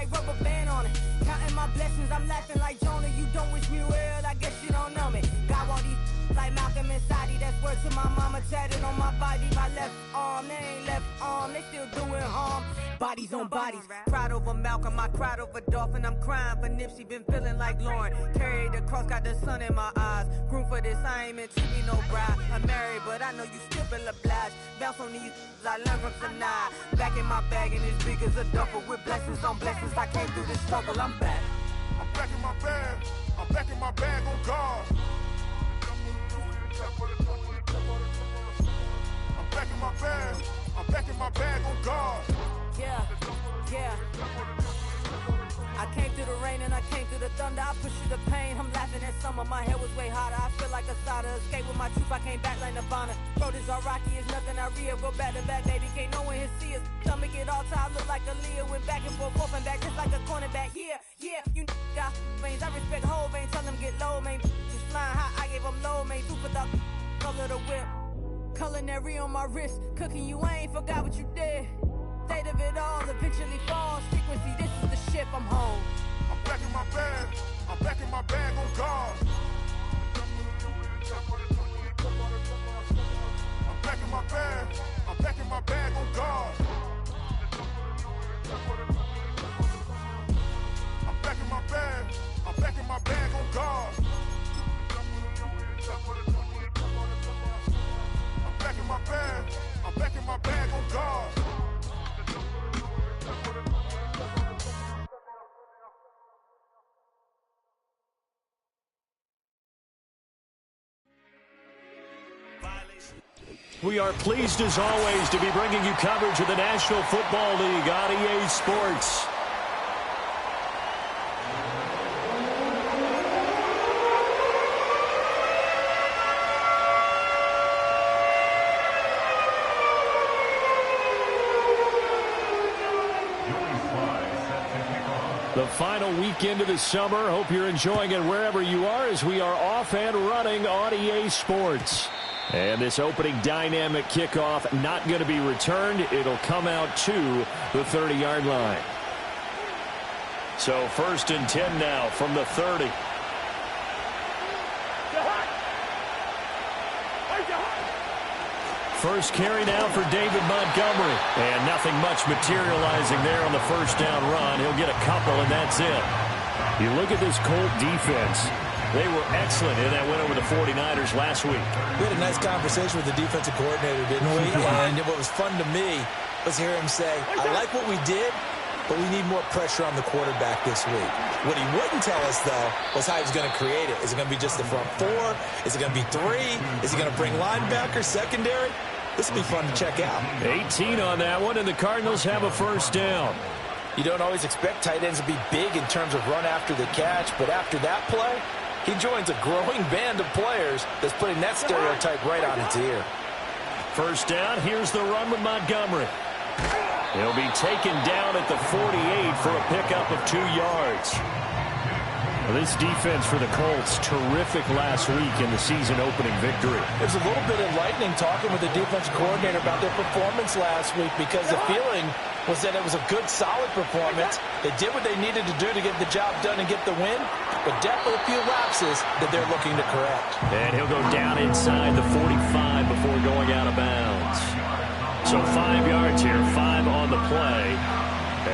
like rubber band on it. Counting my blessings, I'm laughing like Jonah. You don't wish me well, I guess you don't know me. Got all these like Malcolm and Sadie. That's word to my mama, tatted on my body. My left arm, they ain't left arm, they still doing harm. Bodies on bodies, cried over Malcolm, I cried over Dolphin. I'm crying for Nipsey, been feeling like Lauren. Carried the cross, got the sun in my eyes. Room for this, I ain't meant to be no bride. I'm married, but I know you still feel obliged. Bounce on these, I learned from Sanaa. Back in my bag and it's big as a duffel. With blessings on blessings, I came through this struggle, I'm back. I'm back in my bag, I'm back in my bag on guard. I'm back in my bag, I'm back in my bag on guard. Yeah, yeah. I came through the rain and I came through the thunder. I pushed through the pain, I'm laughing at summer. My head was way hotter, I feel like a solder. Escape with my truth, I came back like Nirvana. Throat is all rocky, it's nothing I real. Go back to back, baby, can't no one here see us. Stomach it all tied, look like a Leah. Went back and forth and back, just like a cornerback. Yeah, yeah, you got veins, I respect whole veins. Tell them get low, man. Just flying high, I gave them low, man. Super the color the whip. Culinary on my wrist, cooking you, I ain't forgot what you did. State of it all, eventually falls. Frequency, this is the ship, I'm home. I'm back in my bag, I'm back in my bag on guard. I'm back in my bag, I'm back in my bag on guard. I'm back in my bag, I'm back in my bag on guard. I'm back in my bag, I'm back in my bag on guard. We are pleased as always to be bringing you coverage of the National Football League on EA Sports. The final weekend of the summer. Hope you're enjoying it wherever you are as we are off and running on EA Sports. And this opening dynamic kickoff not going to be returned. It'll come out to the 30-yard line. So 1st and 10 now from the 30. First carry now for David Montgomery. And nothing much materializing there on the first down run. He'll get a couple, and that's it. You look at this Colt defense. They were excellent in that win over the 49ers last week. We had a nice conversation with the defensive coordinator, didn't we? And what was fun to me was hear him say, I like what we did, but we need more pressure on the quarterback this week. What he wouldn't tell us, though, was how he was going to create it. Is it going to be just the front four? Is it going to be three? Is he going to bring linebackers, secondary? This will be fun to check out. 18 on that one, and the Cardinals have a first down. You don't always expect tight ends to be big in terms of run after the catch, but after that play, he joins a growing band of players that's putting that stereotype right on its ear. First down, here's the run with Montgomery. He'll be taken down at the 48 for a pickup of 2 yards. Well, this defense for the Colts, terrific last week in the season opening victory. There's a little bit enlightening talking with the defensive coordinator about their performance last week because the feeling was that it was a good, solid performance. They did what they needed to do to get the job done and get the win, but definitely a few lapses that they're looking to correct. And he'll go down inside the 45 before going out of bounds. So 5 yards here, 5 on the play.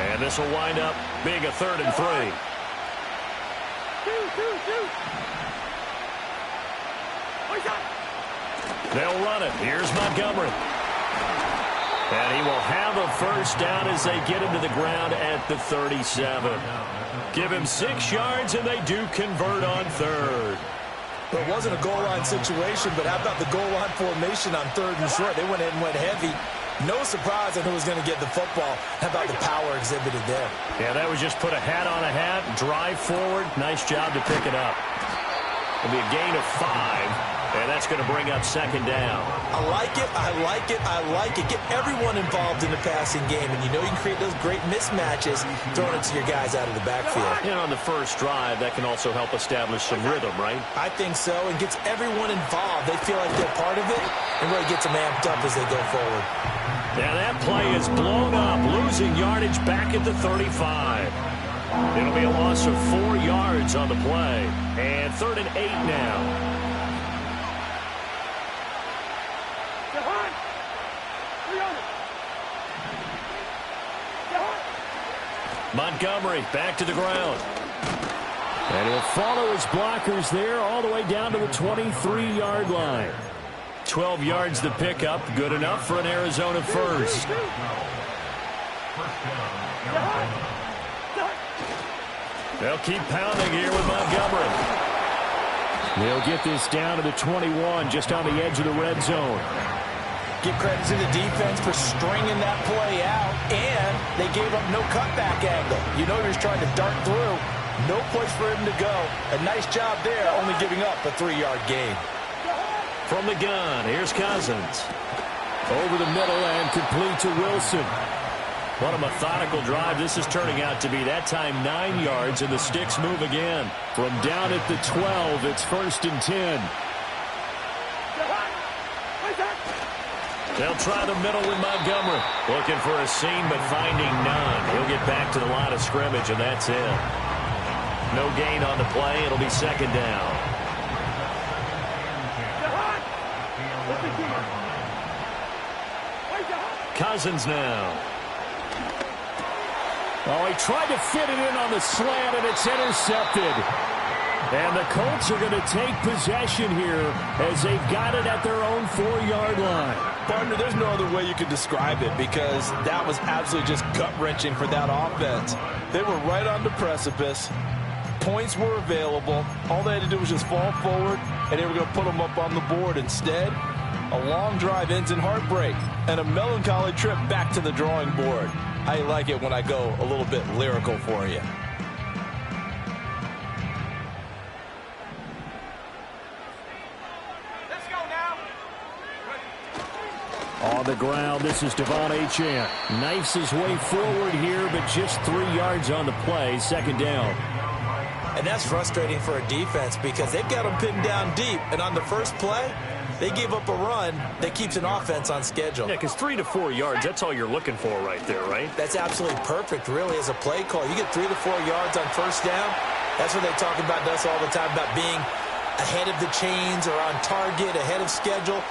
And this will wind up being a 3rd and 3. They'll run it. Here's Montgomery. And he will have a first down as they get him to the ground at the 37. Give him 6 yards, and they do convert on 3rd. Well, it wasn't a goal line situation, but how about the goal line formation on 3rd and short? They went in and went heavy. No surprise on who was going to get the football. How about the power exhibited there? Yeah, that was just put a hat on a hat, drive forward. Nice job to pick it up. It'll be a gain of 5. And that's going to bring up 2nd down. I like it, I like it, I like it. Get everyone involved in the passing game, and you know you can create those great mismatches throwing it to your guys out of the backfield. And on the first drive, that can also help establish some rhythm, right? I think so, and gets everyone involved. They feel like they're part of it, and really gets them amped up as they go forward. Now that play is blown up, losing yardage back at the 35. It'll be a loss of 4 yards on the play. And 3rd and 8 now. Montgomery back to the ground. And he'll follow his blockers there all the way down to the 23-yard line. 12 yards the pickup. Good enough for an Arizona first. They'll keep pounding here with Montgomery. They'll get this down to the 21, just on the edge of the red zone. Give credit to the defense for stringing that play out, and they gave up no cutback angle. You know he was trying to dart through. No place for him to go. A nice job there, only giving up a 3-yard gain. From the gun, here's Cousins. Over the middle and complete to Wilson. What a methodical drive this is turning out to be. That time 9 yards, and the sticks move again. From down at the 12, it's 1st and 10. They'll try the middle with Montgomery. Looking for a seam, but finding none. He'll get back to the line of scrimmage, and that's it. No gain on the play. It'll be 2nd down. Cousins now. Oh, he tried to fit it in on the slant, and it's intercepted. And the Colts are going to take possession here as they've got it at their own 4-yard line. Partner, there's no other way you could describe it because that was absolutely just gut-wrenching for that offense. They were right on the precipice. Points were available. All they had to do was just fall forward, and they were going to put them up on the board. Instead, a long drive ends in heartbreak and a melancholy trip back to the drawing board. I like it when I go a little bit lyrical for you. On the ground, this is Devon Achane. Knifes his way forward here, but just 3 yards on the play. 2nd down. And that's frustrating for a defense because they've got them pinned down deep. And on the first play, they give up a run that keeps an offense on schedule. Yeah, because 3 to 4 yards, that's all you're looking for right there, right? That's absolutely perfect, really, as a play call. You get 3 to 4 yards on 1st down. That's what they talk about us all the time, about being ahead of the chains or on target, ahead of schedule.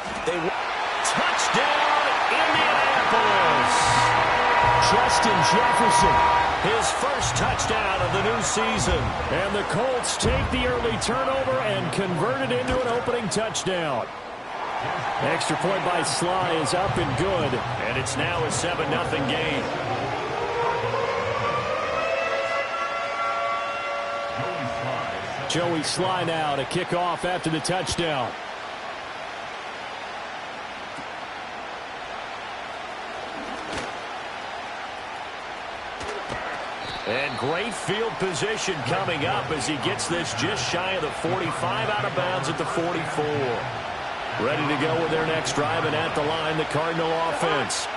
Touchdown, Indianapolis! Justin Jefferson, his first touchdown of the new season. And the Colts take the early turnover and convert it into an opening touchdown. Extra point by Sly is up and good, and it's now a 7-0 game. Joey Sly now to kick off after the touchdown. And great field position coming up as he gets this just shy of the 45, out of bounds at the 44. Ready to go with their next drive, and at the line, the Cardinal offense.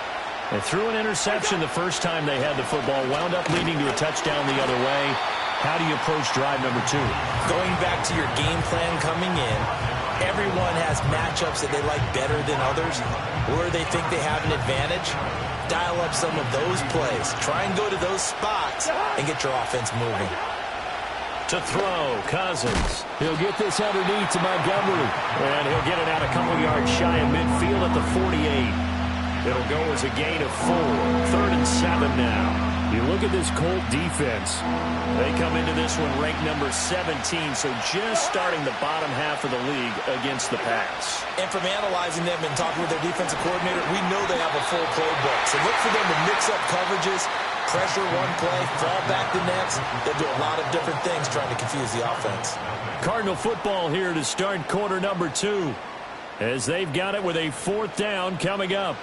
They threw an interception the first time they had the football, wound up leading to a touchdown the other way. How do you approach drive number 2? Going back to your game plan coming in, everyone has matchups that they like better than others, where they think they have an advantage. Dial up some of those plays. Try and go to those spots and get your offense moving. To throw, Cousins. He'll get this underneath to Montgomery. And he'll get it out a couple yards shy of midfield at the 48. It'll go as a gain of 4. 3rd and 7 now. You look at this Colt defense. They come into this one ranked number 17, so just starting the bottom half of the league against the pass. And from analyzing them and talking with their defensive coordinator, we know they have a full playbook. So look for them to mix up coverages, pressure one play, fall back the next. They'll do a lot of different things trying to confuse the offense. Cardinal football here to start quarter number 2, as they've got it with a 4th down coming up.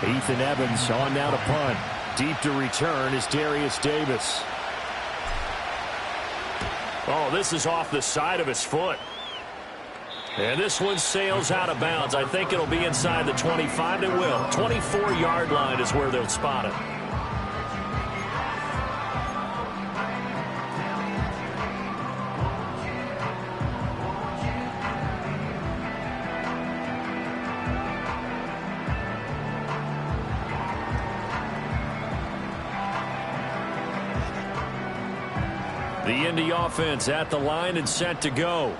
Ethan Evans on now to punt. Deep to return is Darius Davis. Oh, this is off the side of his foot. And this one sails out of bounds. I think it'll be inside the 25. It will. 24-yard line is where they'll spot it. The Indy offense at the line and set to go.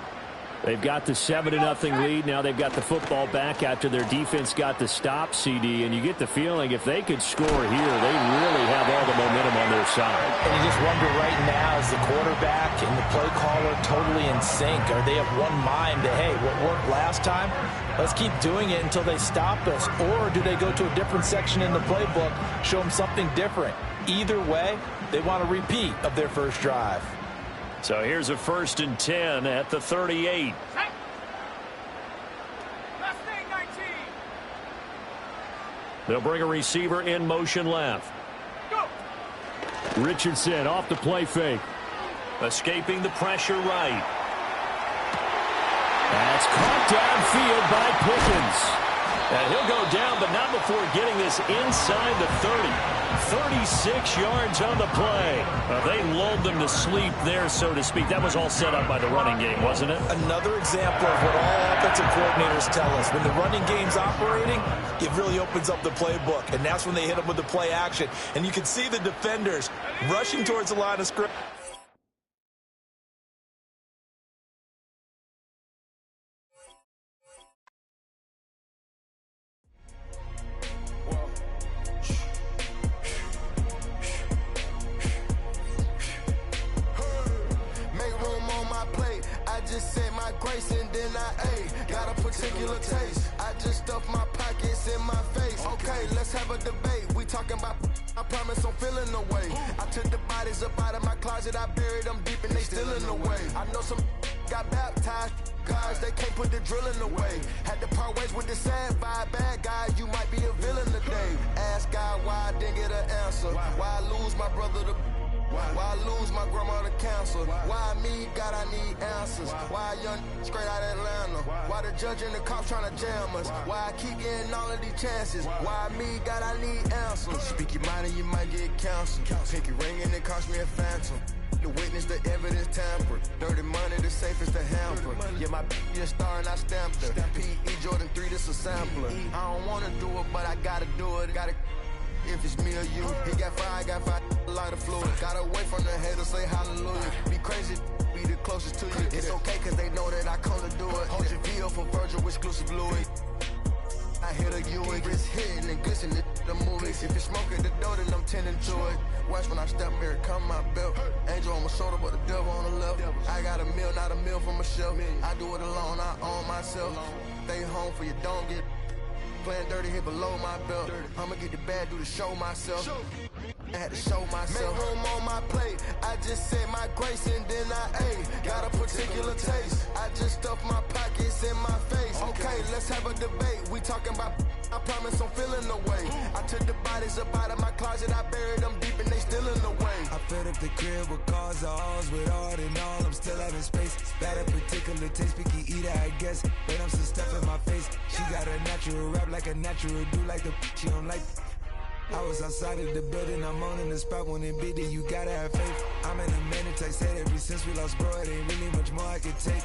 They've got the 7-0 lead. Now they've got the football back after their defense got the stop, CD. And you get the feeling if they could score here, they really have all the momentum on their side. And you just wonder right now, is the quarterback and the play caller totally in sync? Are they of one mind that, hey, what worked last time, let's keep doing it until they stop us? Or do they go to a different section in the playbook, show them something different? Either way, they want a repeat of their first drive. So here's a 1st and 10 at the 38. They'll bring a receiver in motion left. Go. Richardson off the play fake. Escaping the pressure right. That's caught downfield by Pickens. And he'll go down, but not before getting this inside the 30. 36 yards on the play. They lulled them to sleep there, so to speak. That was all set up by the running game, wasn't it? Another example of what all offensive coordinators tell us. When the running game's operating, it really opens up the playbook. And that's when they hit them with the play action. And you can see the defenders rushing towards the line of scrimmage. I buried them deep and they still in the way. I know some got baptized, guys, they can't put the drilling away. Had to part ways with the sad vibe, bad guy, you might be a villain today. Ask God why I didn't get an answer. Why I lose my brother to why I lose my grandma to cancer? Why me, God, I need answers. Why young straight out of Atlanta? Why the judge and the cops trying to jam us? Why I keep getting all of these chances? Why me, God, I need answers. Speak your mind and you might get counseled. Pinky ring and it cost me a phantom. The witness, the evidence tampered. Dirty money, the safest to hamper. Yeah, my a star and I stamped her. P.E. Jordan 3, this a sampler. I don't wanna do it, but I gotta do it. Gotta. If it's me or you, he got five, a lot of fluid. Got away from the haters, say hallelujah. Be crazy, be the closest to you. It's okay, cause they know that I come to do it. Hold your VO for Virgil, exclusive Louis. I hit a Ewing, it's hitting and glistening the movies. If it's smoking the dough, then I'm tending to it. Watch when I step here, come my belt. Angel on my shoulder, but the devil on the left. I got a meal, not a meal from a shelf. I do it alone, I own myself. Stay home for you, don't get playing dirty here below my belt. I'ma get the bad, do to show myself. I had to show myself. Make room on my plate. I just said my grace and then I ate. Got a particular taste. I just stuffed my pockets in my face. Okay, let's have a debate. We talking about, I promise I'm feeling the way. I took the bodies up out of my closet. I buried them deep and they still in the way. I filled up the crib with cars, the halls with art and all. I'm still having space. Got a particular taste, picky eater, I guess. But I'm some stuff in my face. She got a natural rap like a natural do like the she don't like. I was outside of the building, I'm on in the spot when it be there, you gotta have faith. I'm in a minute, I said ever since we lost bro, it ain't really much more I can take.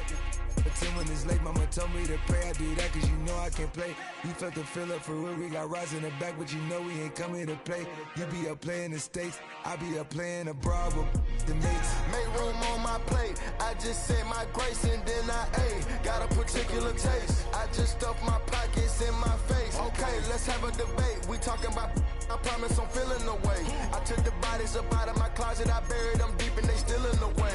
But till when it's late, mama told me to pray, I do that cause you know I can play. You felt the fill up for real, we got rise in the back, but you know we ain't coming to play. You be up playing the States, I be up playing abroad with the mates. Make room on my plate, I just said my grace and then I ate. Got a particular taste, I just stuffed my pockets in my face. Okay, let's have a debate, we talking about, I promise I'm feeling the way. I took the bodies up out of my closet, I buried them deep and they still in the way.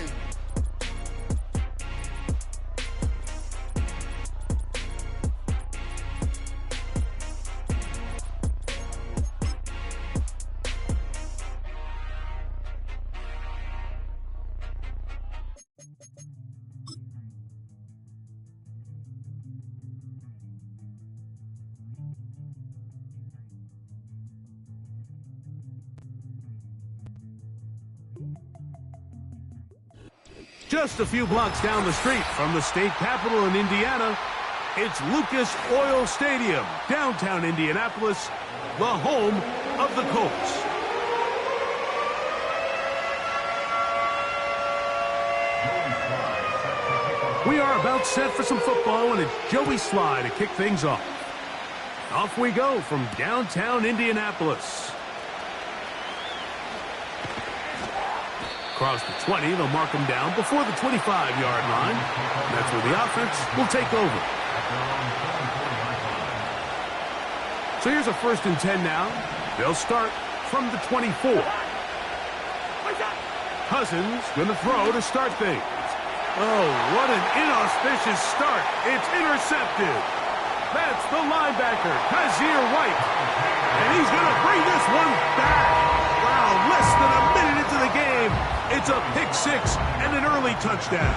Just a few blocks down the street from the state capitol in Indiana, it's Lucas Oil Stadium, downtown Indianapolis, the home of the Colts. We are about set for some football, and it's Joey Sly to kick things off. Off we go from downtown Indianapolis. Across the 20, they'll mark him down before the 25-yard line. That's where the offense will take over. So here's a 1st and 10 now. They'll start from the 24. Cousins going to throw to start things. Oh, what an inauspicious start. It's intercepted. That's the linebacker, Kazir White. And he's going to bring this one back. Wow, less than a minute into the game. It's a pick 6 and an early touchdown.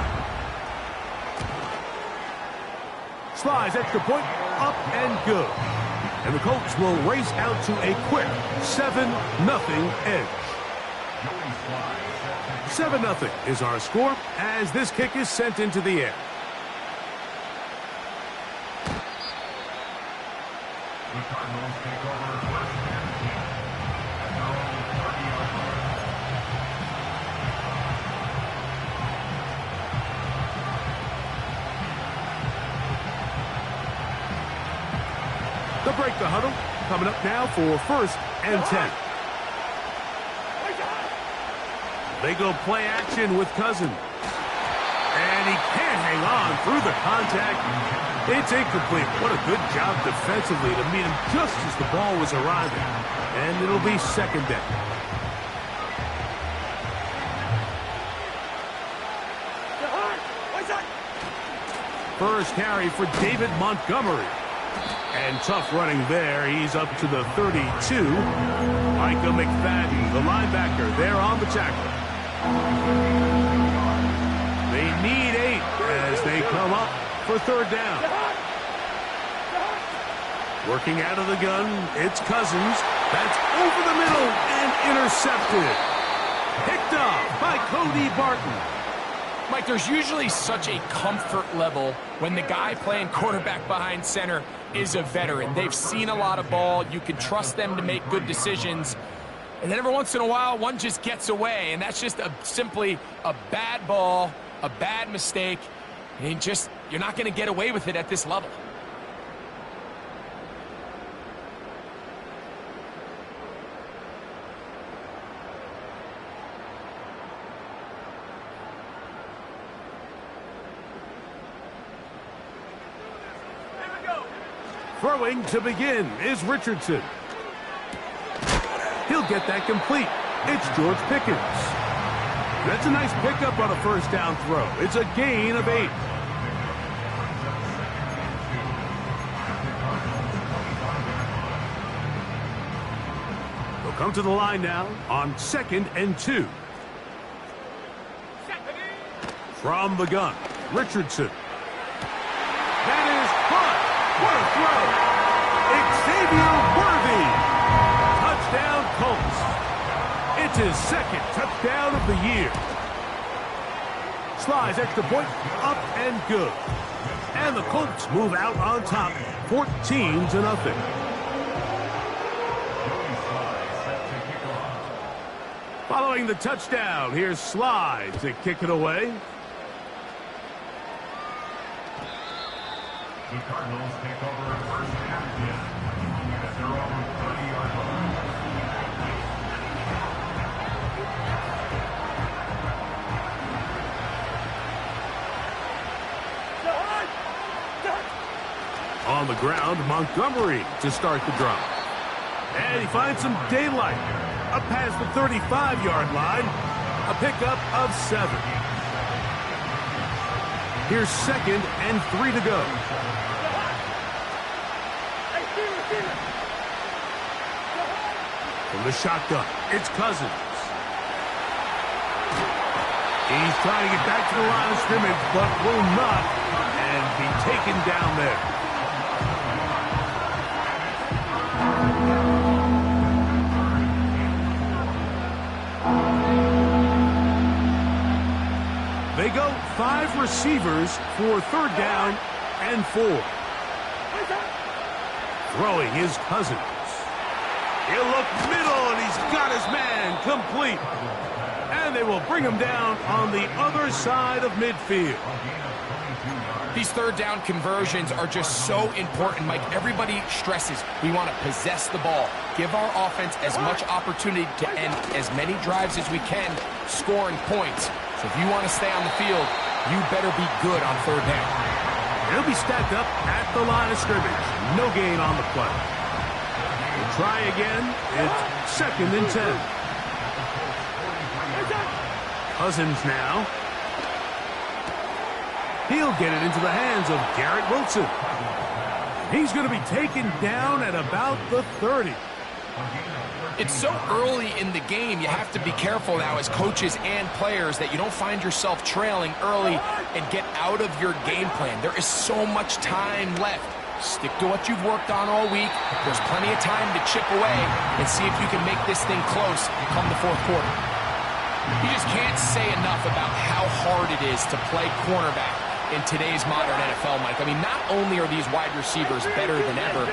Slides extra point, up and good. And the Colts will race out to a quick 7-0 edge. 7-0 is our score as this kick is sent into the air. The Cardinals take over 1st and 10 at their own 30-yard line. They'll break the huddle. Coming up now for 1st and 10. They go play action with Cousins. And he can't hang on through the contact. It's incomplete. What a good job defensively to meet him just as the ball was arriving. And it'll be 2nd down. First carry for David Montgomery. And tough running there. He's up to the 32. Micah McFadden, the linebacker, there on the tackle. They need 8 as they come up for 3rd down. Working out of the gun, it's Cousins. That's over the middle and intercepted. Picked up by Cody Barton. Mike, there's usually such a comfort level when the guy playing quarterback behind center is a veteran. They've seen a lot of ball. You can trust them to make good decisions. And then every once in a while, one just gets away. And that's just simply a bad ball, a bad mistake. And you're not going to get away with it at this level. Throwing to begin is Richardson. He'll get that complete. It's George Pickens. That's a nice pickup on a 1st down throw. It's a gain of 8. They'll come to the line now on 2nd and 2. From the gun, Richardson. That is caught. What a throw! Xavier Worthy! Touchdown Colts. It's his 2nd touchdown of the year. Slides extra point, up and good. And the Colts move out on top, 14-0. Following the touchdown, here's Slide to kick it away. The Cardinals take over 1st and 10 at their own 30-yard line. On the ground, Montgomery to start the drive. And he finds some daylight. Up past the 35-yard line. A pickup of 7. Here's 2nd and 3 to go. From the shotgun, it's Cousins. He's trying to get back to the line of scrimmage, but will not, and be taken down there. They go 5 receivers for 3rd down and 4. Throwing is Cousins. He'll look middle, and he's got his man complete. And they will bring him down on the other side of midfield. These third down conversions are just so important, Mike. Everybody stresses we want to possess the ball, give our offense as much opportunity to end as many drives as we can, scoring points. So if you want to stay on the field, you better be good on third down. He'll be stacked up at the line of scrimmage. No gain on the play. We'll try again. It's 2nd and 10. Cousins now. He'll get it into the hands of Garrett Wilson. He's going to be taken down at about the 30. It's so early in the game, you have to be careful now as coaches and players that you don't find yourself trailing early and get out of your game plan. There is so much time left. Stick to what you've worked on all week. There's plenty of time to chip away and see if you can make this thing close come the fourth quarter. You just can't say enough about how hard it is to play cornerback in today's modern NFL, Mike. I mean, not only are these wide receivers better than ever,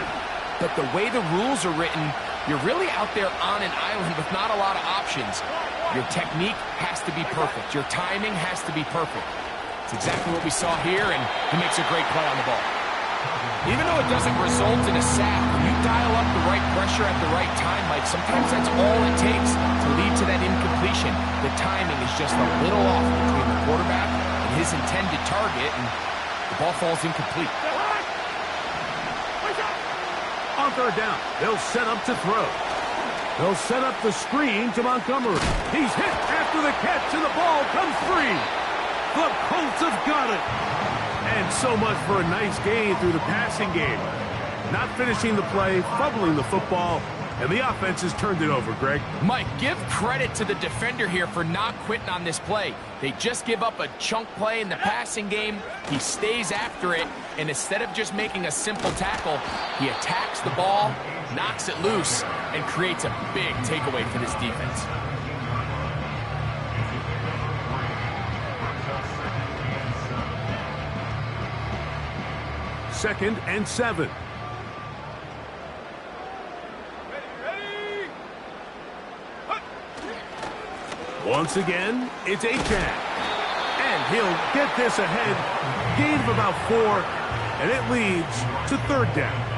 but the way the rules are written, you're really out there on an island with not a lot of options. Your technique has to be perfect. Your timing has to be perfect. It's exactly what we saw here, and he makes a great play on the ball. Even though it doesn't result in a sack, when you dial up the right pressure at the right time, Mike, sometimes that's all it takes to lead to that incompletion. The timing is just a little off between the quarterback and his intended target, and the ball falls incomplete. On third down, they'll set up to throw. They'll set up the screen to Montgomery. He's hit after the catch, and the ball comes free. The Colts have got it. And so much for a nice gain through the passing game. Not finishing the play, fumbling the football, and the offense has turned it over, Greg. Mike, give credit to the defender here for not quitting on this play. They just give up a chunk play in the passing game. He stays after it, and instead of just making a simple tackle, he attacks the ball, knocks it loose, and creates a big takeaway for this defense. Second and 7. Once again, it's Achane. And he'll get this ahead. Gain of about 4, and it leads to third down.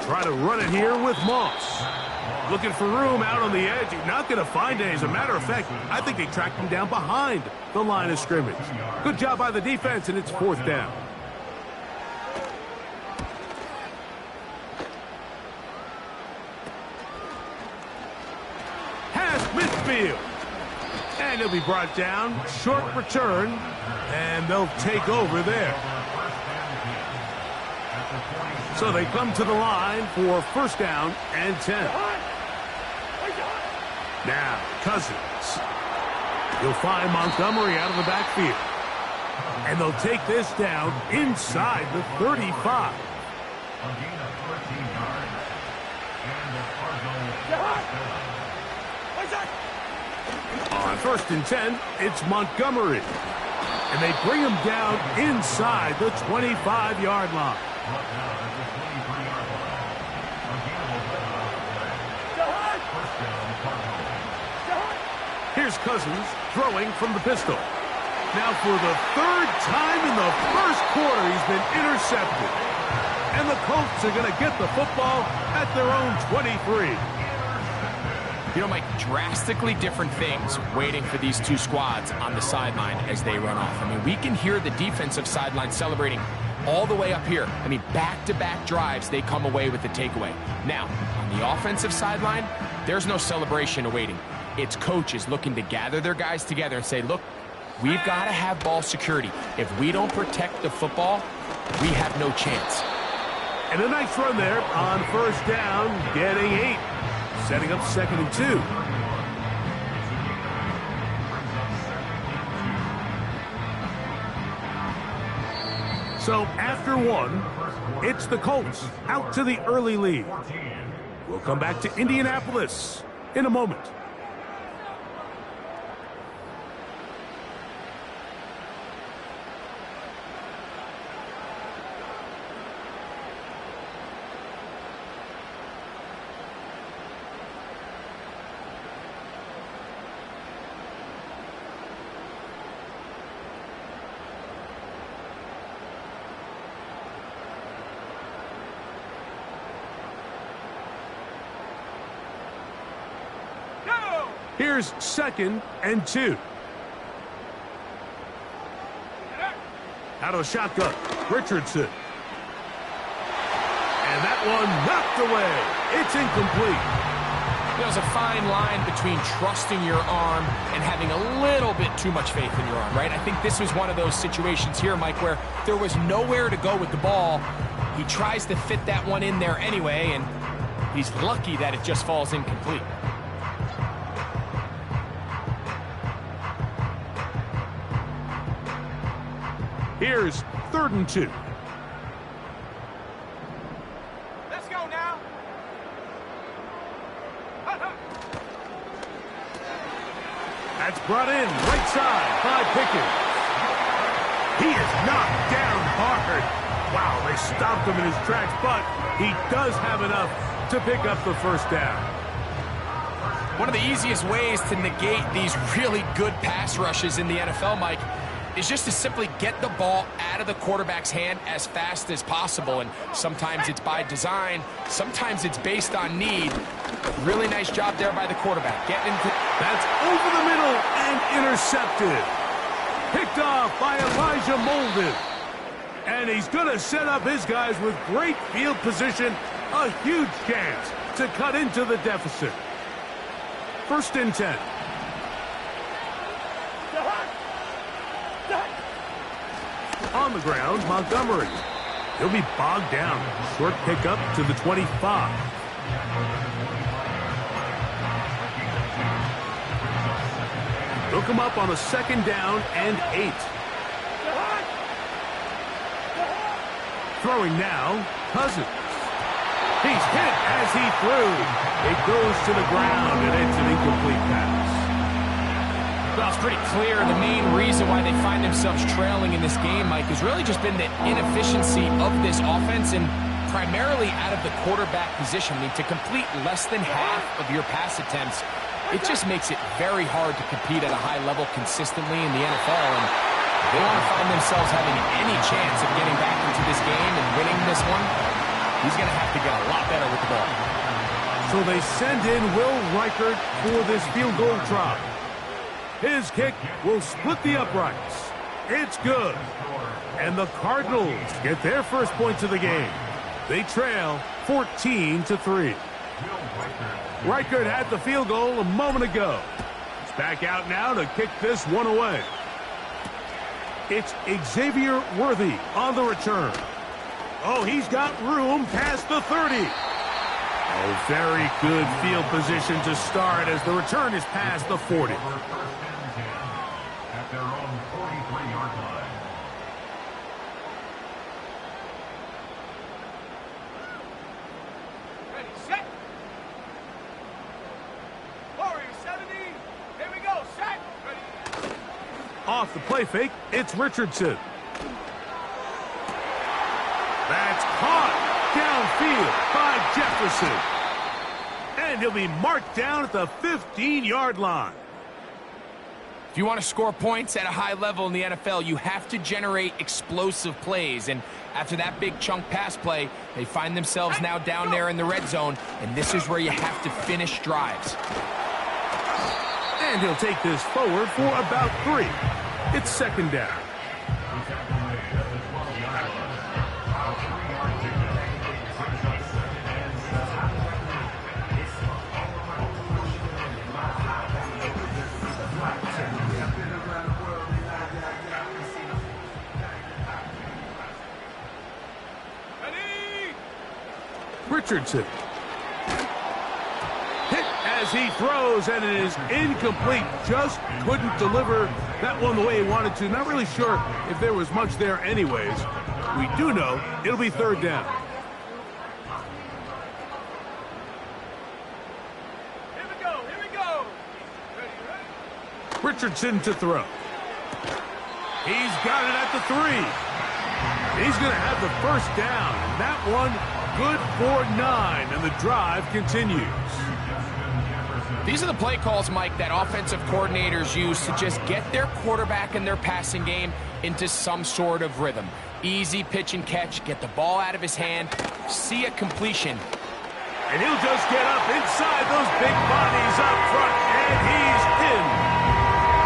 Try to run it here with Moss. Looking for room out on the edge. He's not going to find it. As a matter of fact, I think they tracked him down behind the line of scrimmage. Good job by the defense, and it's fourth down. Has midfield. And he'll be brought down. Short return, and they'll take over there. So they come to the line for first down and 10. Now, Cousins. He'll find Montgomery out of the backfield. And they'll take this down inside the 35. On first and 10, it's Montgomery. And they bring him down inside the 25-yard line. Here's Cousins throwing from the pistol. Now for the third time in the first quarter, he's been intercepted. And the Colts are going to get the football at their own 23. You know, Mike, drastically different things waiting for these two squads on the sideline as they run off. I mean, we can hear the defensive sideline celebrating all the way up here. I mean, back-to-back drives, they come away with the takeaway. Now, on the offensive sideline, there's no celebration awaiting. It's coaches looking to gather their guys together and say, look, we've got to have ball security. If we don't protect the football, we have no chance. And a nice run there on first down, getting 8. Setting up second and 2. So after 1, it's the Colts out to the early lead. We'll come back to Indianapolis in a moment. Here's 2nd and 2. Out of the shotgun, Richardson. And that one knocked away. It's incomplete. There's a fine line between trusting your arm and having a little bit too much faith in your arm, right? I think this was one of those situations here, Mike, where there was nowhere to go with the ball. He tries to fit that one in there anyway, and he's lucky that it just falls incomplete. Here's 3rd and 2. Let's go now. That's brought in right side by Pickens. He is knocked down hard. Wow, they stopped him in his tracks, but he does have enough to pick up the first down. One of the easiest ways to negate these really good pass rushes in the NFL, Mike, is just to simply get the ball out of the quarterback's hand as fast as possible. And sometimes it's by design, sometimes it's based on need. Really nice job there by the quarterback. Getting into... That's over the middle and intercepted. Picked off by Elijah Molden. And he's going to set up his guys with great field position. A huge chance to cut into the deficit. 1st and 10. On the ground, Montgomery. He'll be bogged down. Short pickup to the 25. He'll come up on a 2nd down and 8. Throwing now, Cousins. He's hit as he threw. It goes to the ground, and it's an incomplete pass. Well, it's pretty clear the main reason why they find themselves trailing in this game, Mike, has really just been the inefficiency of this offense and primarily out of the quarterback position. I mean, to complete less than half of your pass attempts, it just makes it very hard to compete at a high level consistently in the NFL. And if they want to find themselves having any chance of getting back into this game and winning this one, he's going to have to get a lot better with the ball. So they send in Will Reichert for this field goal try. His kick will split the uprights. It's good. And the Cardinals get their first points of the game. They trail 14-3. Reichert had the field goal a moment ago. He's back out now to kick this one away. It's Xavier Worthy on the return. Oh, he's got room past the 30. Oh, very good field position to start as the return is past the 40. At their own 43-yard line. Ready, set. Warrior 70. Here we go, set. Ready. Off the play fake, it's Richardson. That's caught downfield by Jefferson. And he'll be marked down at the 15-yard line. If you want to score points at a high level in the NFL, you have to generate explosive plays. And after that big chunk pass play, they find themselves now down there in the red zone. And this is where you have to finish drives. And he'll take this forward for about 3. It's 2nd down. Richardson. Hit as he throws, and it is incomplete. Just couldn't deliver that one the way he wanted to. Not really sure if there was much there anyways. We do know it'll be 3rd down. Here we go, here we go. Ready. Richardson to throw. He's got it at the 3. He's going to have the first down. And that one good for 9, and the drive continues. These are the play calls, Mike, that offensive coordinators use to just get their quarterback and their passing game into some sort of rhythm. Easy pitch and catch, get the ball out of his hand, see a completion. And he'll just get up inside those big bodies up front. And he's in.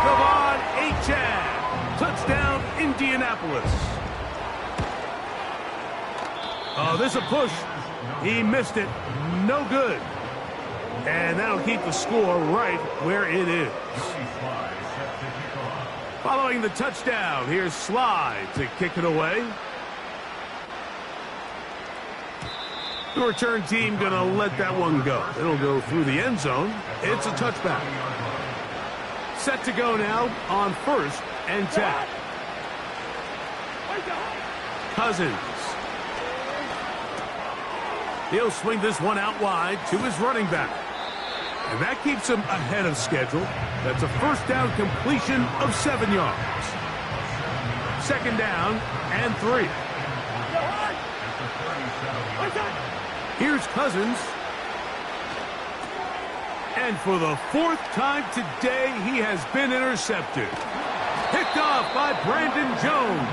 Devon Achane. Touchdown, Indianapolis. Oh, this is a push. He missed it. No good. And that'll keep the score right where it is. Following the touchdown, here's Sly to kick it away. The return team going to let that one go. It'll go through the end zone. It's a touchback. Set to go now on 1st and 10. Cousins. He'll swing this one out wide to his running back. And that keeps him ahead of schedule. That's a first down completion of 7 yards. Second down and 3. Here's Cousins. And for the 4th time today, he has been intercepted. Picked off by Brandon Jones.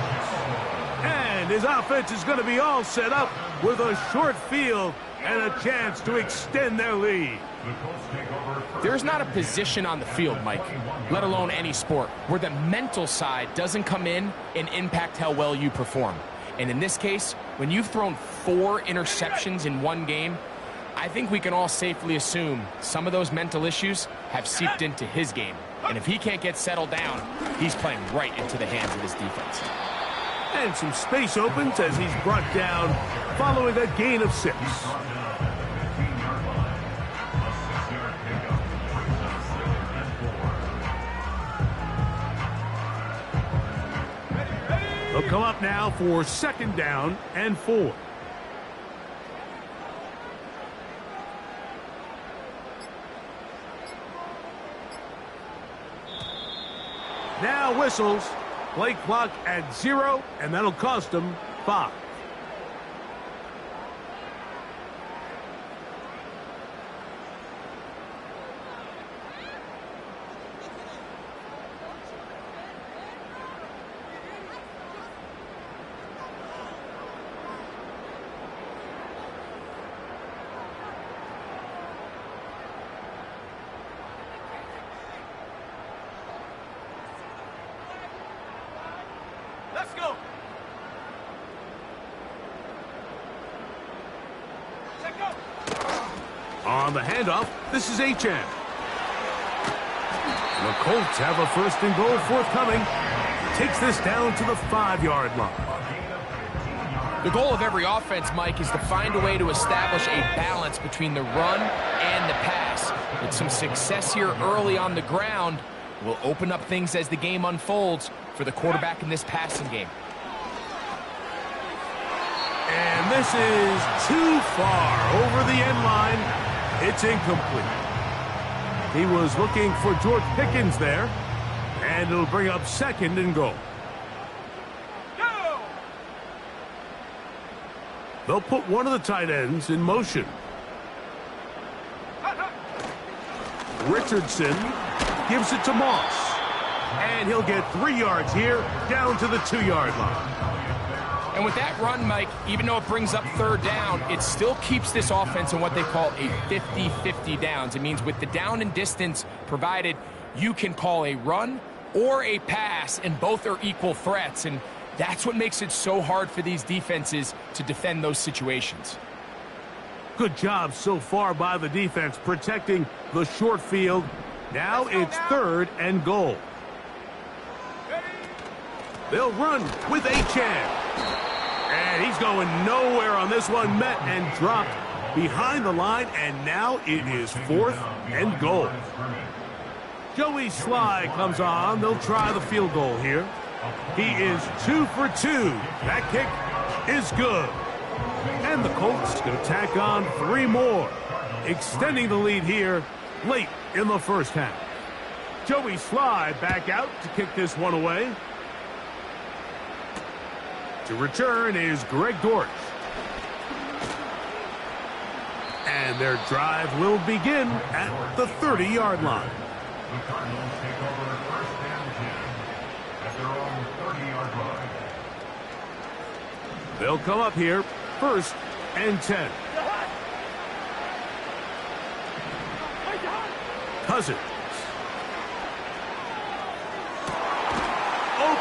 And his offense is going to be all set up with a short field and a chance to extend their lead. There's not a position on the field, Mike, let alone any sport, where the mental side doesn't come in and impact how well you perform. And in this case, when you've thrown 4 interceptions in one game, I think we can all safely assume some of those mental issues have seeped into his game. And if he can't get settled down, he's playing right into the hands of his defense. And some space opens as he's brought down following a gain of 6. They'll come up now for 2nd down and 4. Now whistles. Play clock at 0, and that'll cost them 5. Let's go. Check out. On the handoff, this is Achane. The Colts have a 1st and goal forthcoming. Takes this down to the 5-yard line. The goal of every offense, Mike, is to find a way to establish a balance between the run and the pass. With some success here early on the ground, will open up things as the game unfolds for the quarterback in this passing game. And this is too far over the end line. It's incomplete. He was looking for George Pickens there, and it'll bring up 2nd and goal. Go! They'll put one of the tight ends in motion. Richardson gives it to Moss. And he'll get 3 yards here, down to the 2-yard line. And with that run, Mike, even though it brings up 3rd down, it still keeps this offense in what they call a 50-50 downs. It means with the down and distance provided, you can call a run or a pass, and both are equal threats. And that's what makes it so hard for these defenses to defend those situations. Good job so far by the defense protecting the short field. Now it's 3rd and goal. They'll run with Achane. And he's going nowhere on this one. Met and dropped behind the line. And now it is 4th and goal. Joey Sly comes on. They'll try the field goal here. He is 2 for 2. That kick is good. And the Colts going to tack on 3 more, extending the lead here late in the first half. Joey Sly back out to kick this one away. To return is Greg Dortch. And their drive will begin at the 30-yard line. The Cardinals take over 1st and 10 at their own 30-yard line. They'll come up here, 1st and 10. Cousins.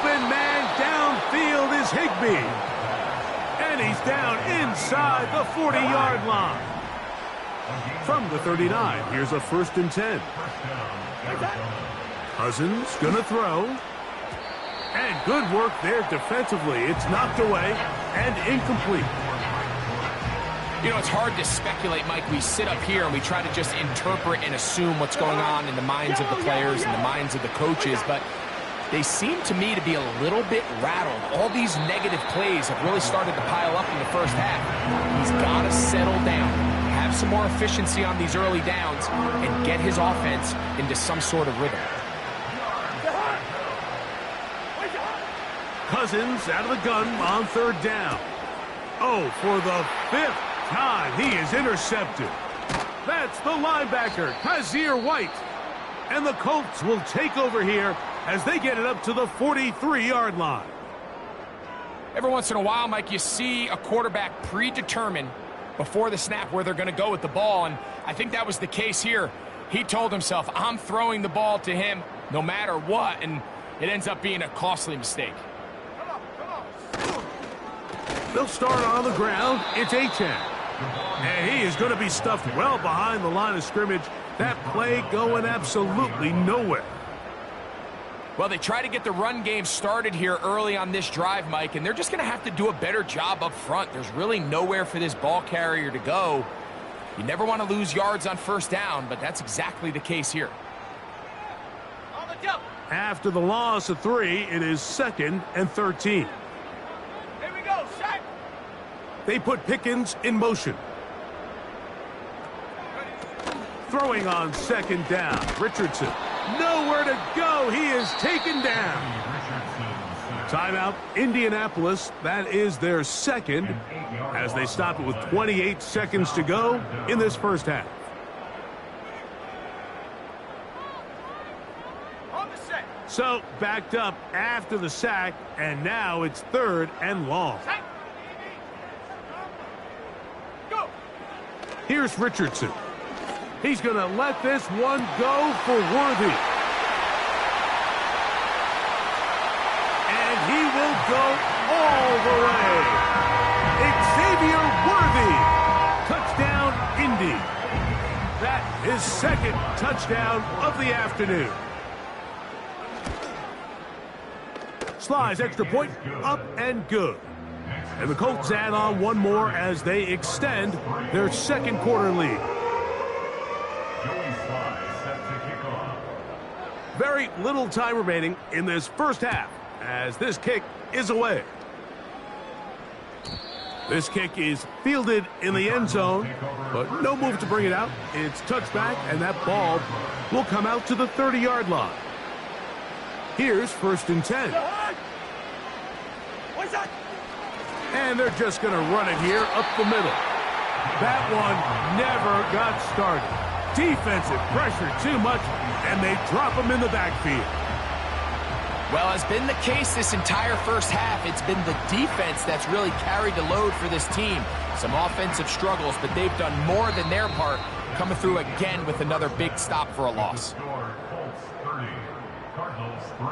open man downfield is Higbee. And he's down inside the 40-yard line. From the 39, here's a 1st and 10. Cousins gonna throw. And good work there defensively. It's knocked away and incomplete. You know, it's hard to speculate, Mike. We sit up here and we try to just interpret and assume what's going on in the minds of the players and the minds of the coaches, but they seem to me to be a little bit rattled. All these negative plays have really started to pile up in the first half. He's got to settle down, have some more efficiency on these early downs, and get his offense into some sort of rhythm. Cousins out of the gun on 3rd down. Oh, for the 5th time, he is intercepted. That's the linebacker, Kaiser White. And the Colts will take over here as they get it up to the 43-yard line. Every once in a while, Mike, you see a quarterback predetermine before the snap where they're going to go with the ball, and I think that was the case here. He told himself, I'm throwing the ball to him no matter what, and it ends up being a costly mistake. They'll start on the ground. It's Achane. And he is going to be stuffed well behind the line of scrimmage. That play going absolutely nowhere. Well, they try to get the run game started here early on this drive, Mike, and they're just going to have to do a better job up front. There's really nowhere for this ball carrier to go. You never want to lose yards on 1st down, but that's exactly the case here. After the loss of 3, it is 2nd and 13. They put Pickens in motion. Throwing on 2nd down. Richardson. Nowhere to go. He is taken down. Timeout, Indianapolis. That is their 2nd as they stop it with 28 seconds to go in this first half. So backed up after the sack, and now it's 3rd and long. Here's Richardson. He's going to let this one go for Worthy. And he will go all the way. Xavier Worthy. Touchdown, Indy. That is 2nd touchdown of the afternoon. Slides extra point, up and good. And the Colts add on one more as they extend their 2nd quarter lead. Very little time remaining in this first half as this kick is away. This kick is fielded in the end zone, but no move to bring it out. It's touchback, and that ball will come out to the 30-yard line. Here's 1st and 10. And they're just going to run it here up the middle. That one never got started. Defensive pressure too much, and they drop him in the backfield. Well, has been the case this entire first half. It's been the defense that's really carried the load for this team. Some offensive struggles, but they've done more than their part, coming through again with another big stop for a loss. Colts 30, Cardinals 3.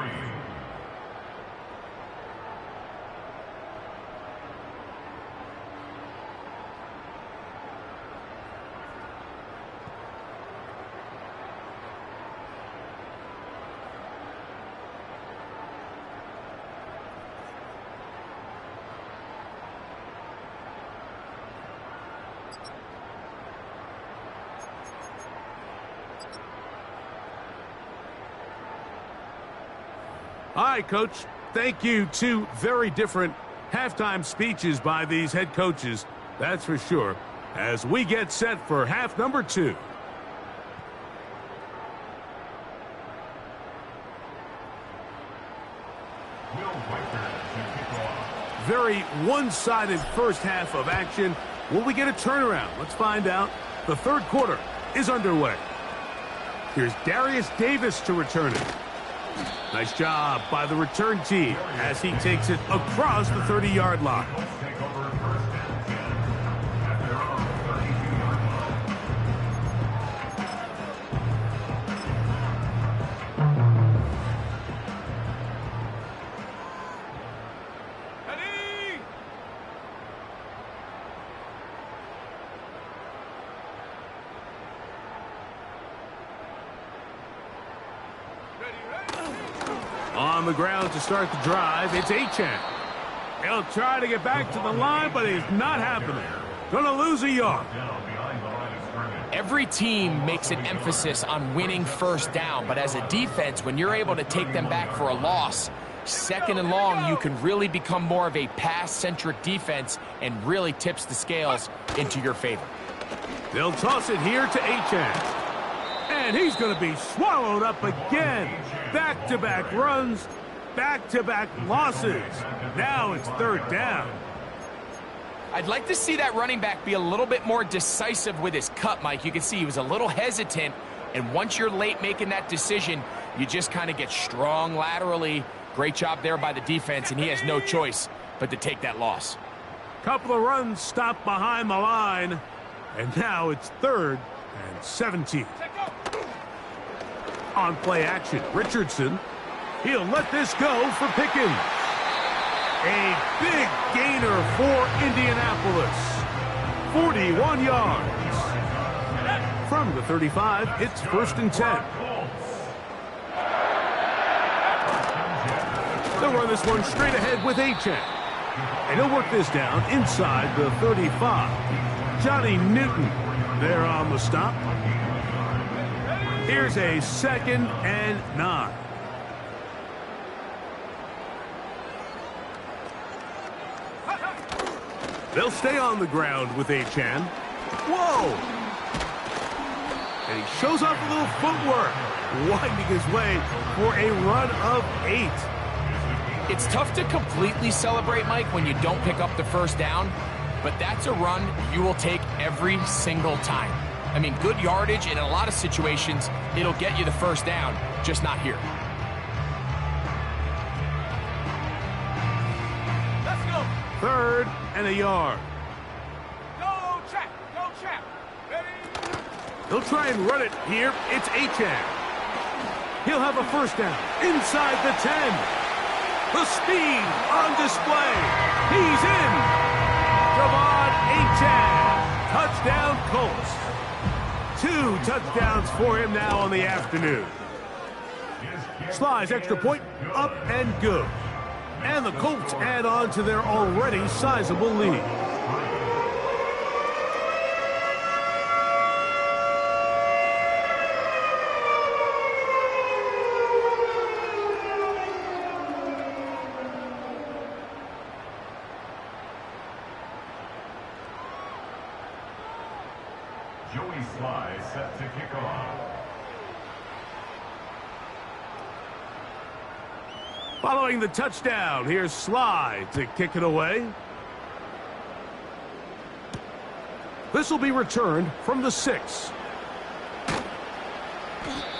All right, Coach. Thank you. 2 very different halftime speeches by these head coaches. That's for sure. As we get set for half number 2. Very one-sided first half of action. Will we get a turnaround? Let's find out. The 3rd quarter is underway. Here's Darius Davis to return it. Nice job by the return team as he takes it across the 30-yard line. On the ground to start the drive, it's Achane. He'll try to get back to the line, but it's not happening. Gonna lose a yard. Every team makes an emphasis on winning first down, but as a defense, when you're able to take them back for a loss, second and long, you can really become more of a pass-centric defense and really tips the scales into your favor. They'll toss it here to Achane. And he's going to be swallowed up again. Back-to-back runs, back-to-back losses. Now it's third down. I'd like to see that running back be a little bit more decisive with his cut, Mike. You can see he was a little hesitant, and once you're late making that decision, you just kind of get strong laterally. Great job there by the defense, and he has no choice but to take that loss. Couple of runs stopped behind the line, and now it's 3rd and 17. On play action, Richardson. He'll let this go for Pickens. A big gainer for Indianapolis. 41 yards. From the 35, it's 1st and 10. They'll run this one straight ahead with Achane. And he'll work this down inside the 35. Johnny Newton there on the stop. Here's a 2nd and 9. They'll stay on the ground with Achane. Whoa! And he shows off a little footwork, winding his way for a run of 8. It's tough to completely celebrate, Mike, when you don't pick up the first down, but that's a run you will take every single time. I mean, good yardage, and in a lot of situations, it'll get you the first down, just not here. Let's go. 3rd and a yard. Go, Chap. Go, Chap. Ready? He'll try and run it here. It's Achane. He'll have a first down inside the 10. The speed on display. He's in. Javon Achane. Touchdown, Colts. 2 touchdowns for him now on the afternoon. Sly's extra point up and good. And the Colts add on to their already sizable lead. Joey Sly set to kick off. Following the touchdown, here's Sly to kick it away. This will be returned from the 6.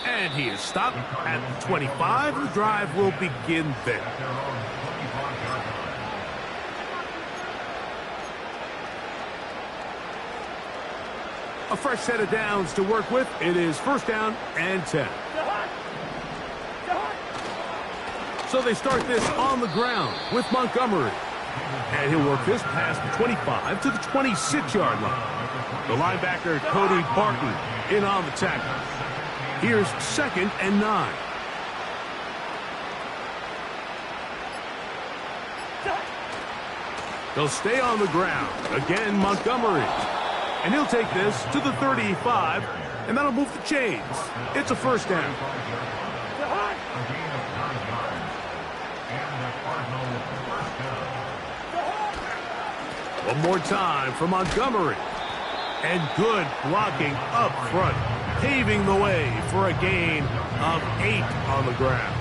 And he is stopped at the 25. The drive will begin there. A fresh set of downs to work with. It is 1st down and 10. So they start this on the ground with Montgomery. And he'll work this past the 25 to the 26-yard line. The linebacker, Cody Barton, in on the tackle. Here's 2nd and 9. They'll stay on the ground. Again, Montgomery. And he'll take this to the 35, and that'll move the chains. It's a 1st down. One more time for Montgomery. And good blocking up front, paving the way for a gain of 8 on the ground.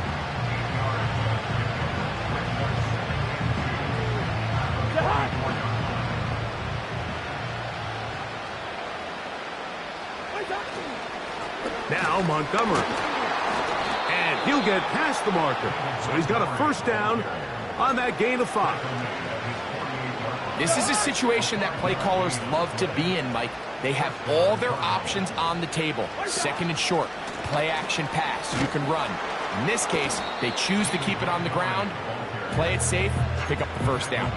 Now Montgomery. And he'll get past the marker. So he's got a 1st down on that gain of 5. This is a situation that play callers love to be in, Mike. They have all their options on the table. 2nd and short, play action pass, you can run. In this case, they choose to keep it on the ground, play it safe, pick up the 1st down.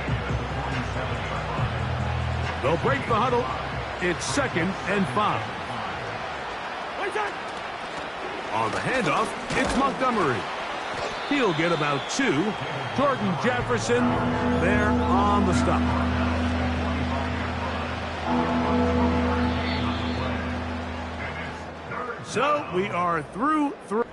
They'll break the huddle. It's 2nd and 5. On the handoff, it's Montgomery. He'll get about 2. Jordan Jefferson there on the stop. So we are through 3.